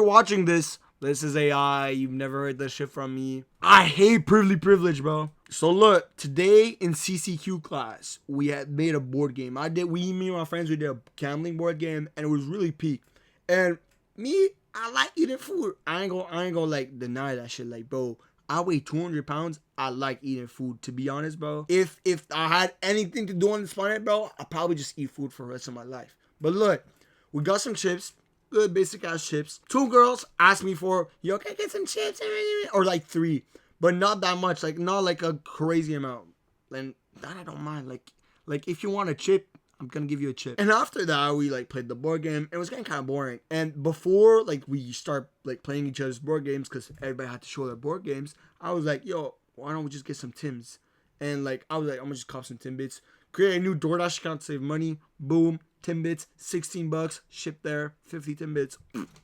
you're watching this, this is AI. You've never heard this shit from me. I hate privilege, bro. So look, today in CCQ class, we had made a board game. Me and my friends, we did a gambling board game, and it was really peak. And me, I like eating food. I ain't gonna like deny that shit. Like, bro, I weigh 200 pounds. I like eating food, to be honest, bro. If I had anything to do on this planet, bro, I'd probably just eat food for the rest of my life. But look, we got some chips. Good basic ass chips. 2 girls asked me for, yo, can I get some chips? Or like 3. But not that much. Like, not like a crazy amount. And that I don't mind. Like if you want a chip, I'm gonna give you a chip. And after that, we like played the board game. It was getting kind of boring. And before like we start like playing each other's board games, because everybody had to show their board games, I was like, yo, why don't we just get some Tims? And like I was like, I'm gonna just cop some Timbits. Create a new DoorDash account to save money. Boom. Timbits, $16, ship there, 50 Timbits.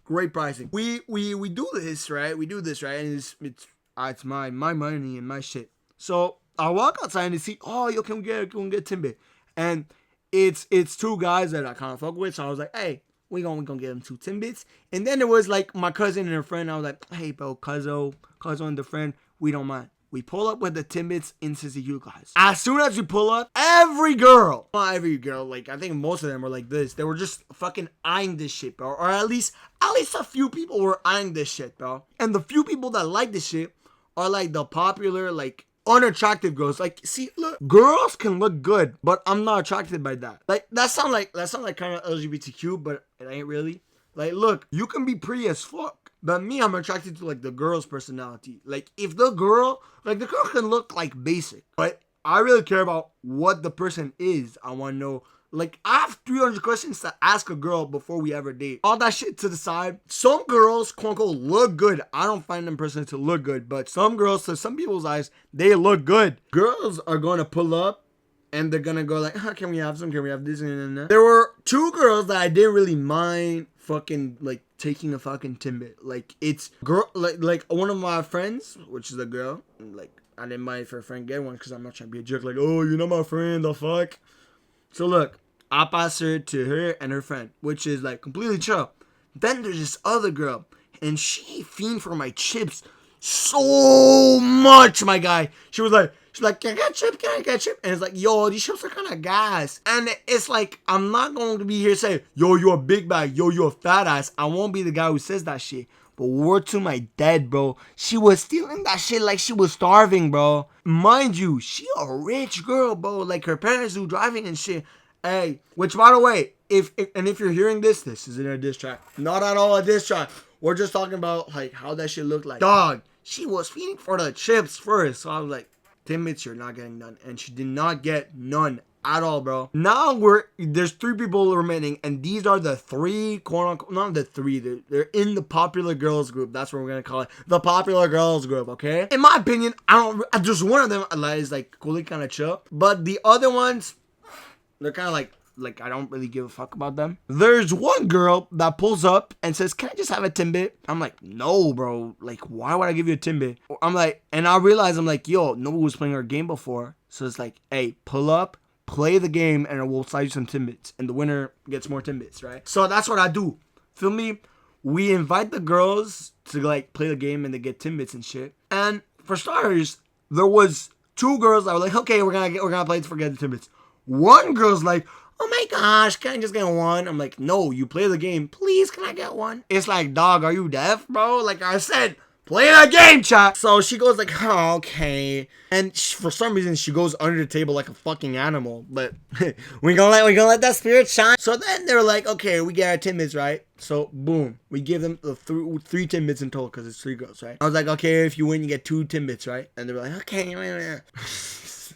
Great pricing. We do this, right? We do this, right? And it's my money and my shit. So I walk outside and see, oh, yo, can we get Timbit? And it's 2 guys that I kind of fuck with. So I was like, hey, we gonna get them 2 Timbits. And then it was like my cousin and her friend. I was like, hey, bro, Cuzzo and the friend, we don't mind. We pull up with the Timbits in CCQ class. As soon as we pull up, not every girl, like I think most of them were like this. They were just fucking eyeing this shit, bro. Or at least a few people were eyeing this shit, bro. And the few people that like this shit are like the popular, like unattractive girls. Like, see, look, girls can look good, but I'm not attracted by that. Like that sound like kind of LGBTQ, but it ain't really. Like, look, you can be pretty as fuck. But me, I'm attracted to, like, the girl's personality. Like, if the girl can look, like, basic. But I really care about what the person is. I want to know. Like, I have 300 questions to ask a girl before we ever date. All that shit to the side. Some girls, quote unquote, look good. I don't find them personally to look good. But some girls, to some people's eyes, they look good. Girls are going to pull up. And they're gonna go like, can we have some? Can we have this? And that. There were 2 girls that I didn't really mind fucking like taking a fucking Timbit. Like it's girl, like one of my friends, which is a girl. Like I didn't mind for a friend get one because I'm not trying to be a jerk. Like, oh, you're not my friend, the fuck. So look, I pass her to her and her friend, which is like completely chill. Then there's this other girl, and she fiend for my chips so much, my guy. She's like, can I get chip? Can I get chip? And it's like, yo, these chips are kind of gas. And it's like, I'm not going to be here saying, yo, you're a big bag. Yo, you're a fat ass. I won't be the guy who says that shit. But word to my dad, bro. She was stealing that shit like she was starving, bro. Mind you, she a rich girl, bro. Like her parents do driving and shit. Hey, which by the way, if you're hearing this isn't a diss track. Not at all a diss track. We're just talking about like how that shit looked like. Dog, she was feeding for the chips first. So I was like, Timbits, you're not getting none. And she did not get none at all, bro. Now there's 3 people remaining, and these are the 3, quote unquote, not the 3, they're in the popular girls group. That's what we're gonna call it, the popular girls group, okay? In my opinion, just one of them is like coolly kind of chill, but the other ones, they're kind of like I don't really give a fuck about them. There's one girl that pulls up and says, can I just have a Timbit? I'm like, no, bro. Like, why would I give you a Timbit? I'm like, and I realize I'm like, yo, nobody was playing our game before. So it's like, hey, pull up, play the game, and we'll side you some Timbits. And the winner gets more Timbits, right? So that's what I do. Feel me? We invite the girls to like play the game and they get Timbits and shit. And for starters, there was 2 girls that were like, okay, we're gonna play to forget the Timbits. One girl's like, oh my gosh, can I just get one? I'm like, no, you play the game. Please, can I get one? It's like, dog, are you deaf, bro? Like I said, play the game, chat. So she goes like, oh, okay. And for some reason, she goes under the table like a fucking animal. But we gonna let that spirit shine. So then they're like, okay, we get our Timbits, right? So boom, we give them the 3 Timbits in total because it's 3 girls, right? I was like, okay, if you win, you get 2 Timbits, right? And they're like, okay.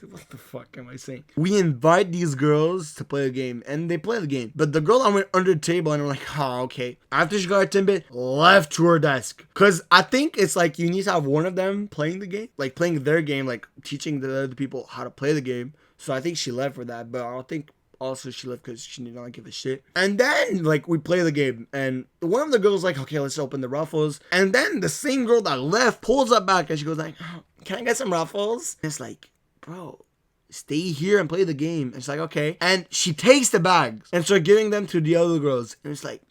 What the fuck am I saying? We invite these girls to play a game, and they play the game. But the girl that went under the table, and I'm like, oh, okay. After she got her Timbit, left to her desk. Because I think it's like you need to have one of them playing the game. Like playing their game, like teaching the other people how to play the game. So I think she left for that. But I don't think also she left because she did not give a shit. And then, like, we play the game. And one of the girls like, okay, let's open the ruffles. And then the same girl that left pulls up back, and she goes like, oh, can I get some ruffles? And it's like, bro, stay here and play the game. And it's like, okay. And she takes the bags and start giving them to the other girls. And it's like,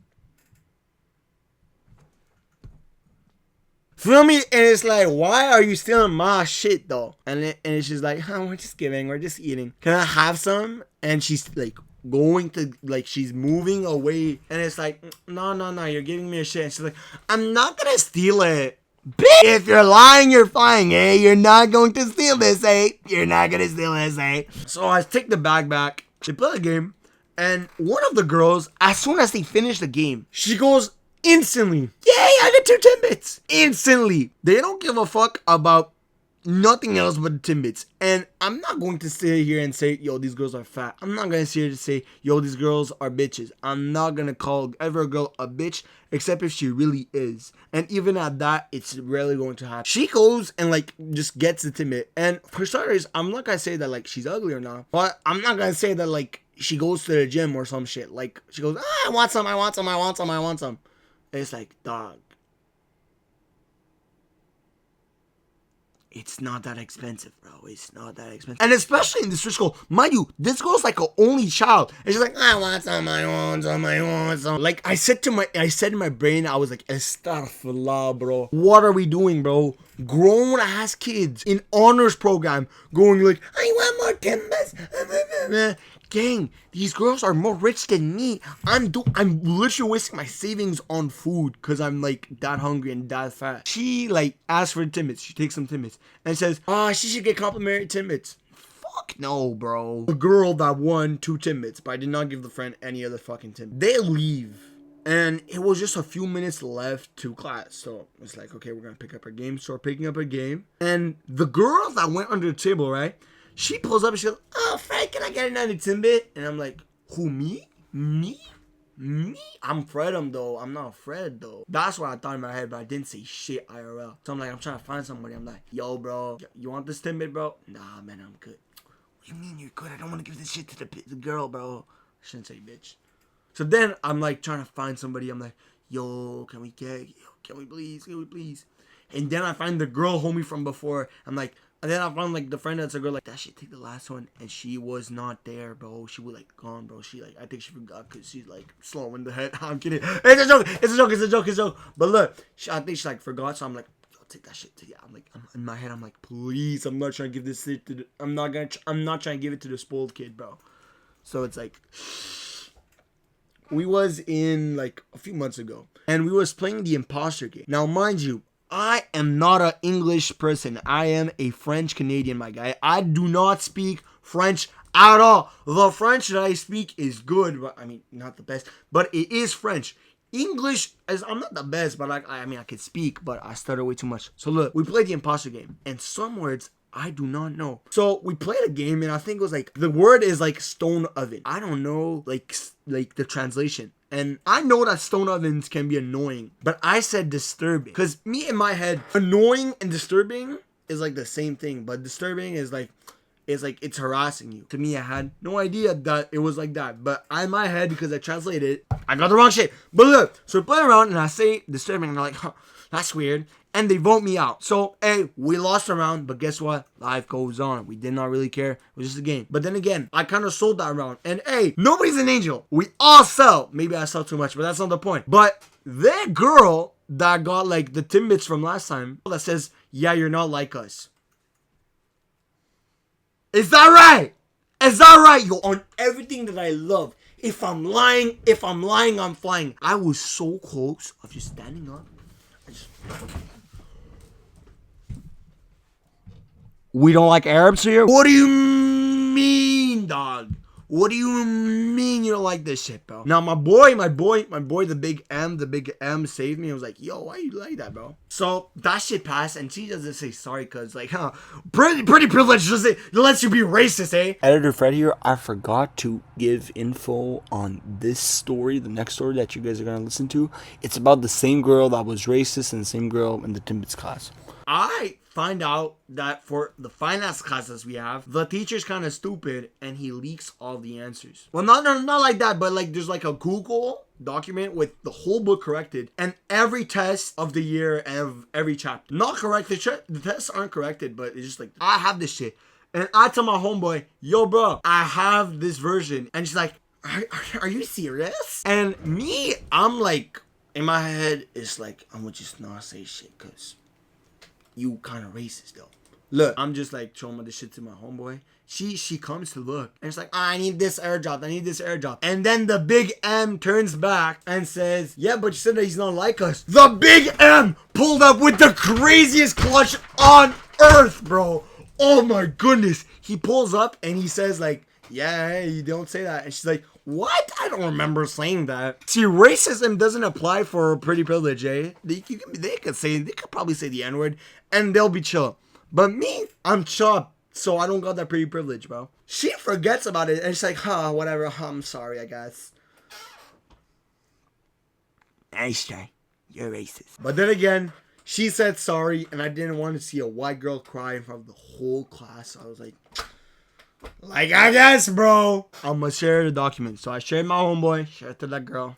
Feel me? And it's like, why are you stealing my shit though? And she's like, oh, we're just giving, we're just eating. Can I have some? And she's like going to, like, she's moving away, and it's like, no, you're giving me a shit. And she's like, I'm not gonna steal it. Bitch, if you're lying, you're flying, eh? You're not going to steal this, eh? You're not gonna steal this, eh? So I take the bag back. They play the game, and one of the girls, as soon as they finish the game, she goes instantly, yay, I got 2 Timbits. Instantly. They don't give a fuck about nothing else but the Timbits. And I'm not going to sit here and say, yo, these girls are fat. I'm not going to sit here to say, yo, these girls are bitches. I'm not going to call ever a girl a bitch, except if she really is. And even at that, it's rarely going to happen. She goes and, like, just gets the Timbit. And for starters, I'm not going to say that, like, she's ugly or not. But I'm not going to say that, like, she goes to the gym or some shit. Like, she goes, I want some. It's like, dog, it's not that expensive, bro. It's not that expensive. And especially in this rich girl, mind you, this girl's like an only child. And she's like, I want some. Like, I said in my brain, I was like, astaghfirullah, bro. What are we doing, bro? Grown ass kids in honors program going like, I want more Timbits. Gang, these girls are more rich than me. I'm literally wasting my savings on food because I'm like that hungry and that fat. She like asks for Timbits. She takes some Timbits and says, she should get complimentary Timbits. Fuck no, bro. The girl that won 2 Timbits, but I did not give the friend any other fucking Timbits. They leave. And it was just a few minutes left to class. So it's like, okay, we're going to pick up our game. So we're picking up our game. And the girl that went under the table, right? She pulls up and she goes, oh, Fred, can I get another Timbit? And I'm like, who, me? Me? I'm Fred'em, though. I'm not Fred, though. That's what I thought in my head, but I didn't say shit IRL. So I'm like, I'm trying to find somebody. I'm like, yo, bro, you want this Timbit, bro? Nah, man, I'm good. What do you mean you're good? I don't want to give this shit to the girl, bro. I shouldn't say bitch. So then I'm like trying to find somebody. I'm like, yo, can we please? And then I find the girl homie from before. I'm like, and then I found like the friend that's a girl like that. She take the last one, and she was not there, bro. She was like gone, bro. She like, I think she forgot because she's like slow in the head. I'm kidding. It's a joke. But look, I think she like forgot. So I'm like, yo, take that shit to you. I'm like, in my head, I'm like, please, I'm not trying to give this shit to. I'm not trying to give it to the spoiled kid, bro. So it's like, we was in like a few months ago, and we was playing the imposter game. Now, mind you, I am not an English person. I am a French Canadian, my guy. I do not speak French at all. The French that I speak is good, but I mean, not the best, but it is French. English is, I'm not the best, but like, I mean, I could speak, but I stutter way too much. So look, we played the imposter game, and some words I do not know. So we played a game, and I think it was like, the word is like stone oven. I don't know, like the translation. And I know that stone ovens can be annoying, but I said disturbing. Because me in my head, annoying and disturbing is like the same thing. But disturbing is like, it's harassing you. To me, I had no idea that it was like that. But in my head, because I translated it, I got the wrong shit. But look, so we play around and I say disturbing, and they're like, huh, that's weird. And they vote me out. So, hey, we lost a round, but guess what? Life goes on. We did not really care. It was just a game. But then again, I kind of sold that round. And hey, nobody's an angel. We all sell. Maybe I sell too much, but that's not the point. But that girl that got like the Timbits from last time that says, yeah, you're not like us. Is that right? Is that right? Yo, on everything that I love. If I'm lying, I'm flying. I was so close of just standing up. We don't like Arabs here? What do you mean, dog? What do you mean you don't like this shit, bro? Now, my boy, the big M saved me. I was like, yo, why you like that, bro? So, that shit passed, and she doesn't say sorry, because, like, pretty privileged, just it lets you be racist, eh? Editor Fred here. I forgot to give info on this story, the next story that you guys are going to listen to. It's about the same girl that was racist and the same girl in the Timbits class. I find out that for the finance classes we have, the teacher's kind of stupid and he leaks all the answers. Well, not like that, but like there's like a Google document with the whole book corrected and every test of the year and of every chapter. Not corrected. The tests aren't corrected, but it's just like, I have this shit. And I tell my homeboy, yo, bro, I have this version. And she's like, are you serious? And me, I'm like, in my head, it's like, I'm gonna just not say shit because you kind of racist though. Look, I'm just like showing my this shit to my homeboy. She comes to look and it's like, I need this airdrop. I need this airdrop. And then the big M turns back and says, yeah, but you said that he's not like us. The big M pulled up with the craziest clutch on earth, bro. Oh my goodness. He pulls up and he says like, yeah, hey, you don't say that. And she's like, what? I don't remember saying that. See, racism doesn't apply for pretty privilege, eh? They could probably say the N-word and they'll be chill. But me, I'm chill, so I don't got that pretty privilege, bro. She forgets about it and she's like, huh, whatever. I'm sorry, I guess. Nice try. You're racist. But then again, she said sorry and I didn't want to see a white girl cry in front of the whole class. So I was like, I guess, bro. I'm gonna share the document. So I shared my homeboy, shared to that girl.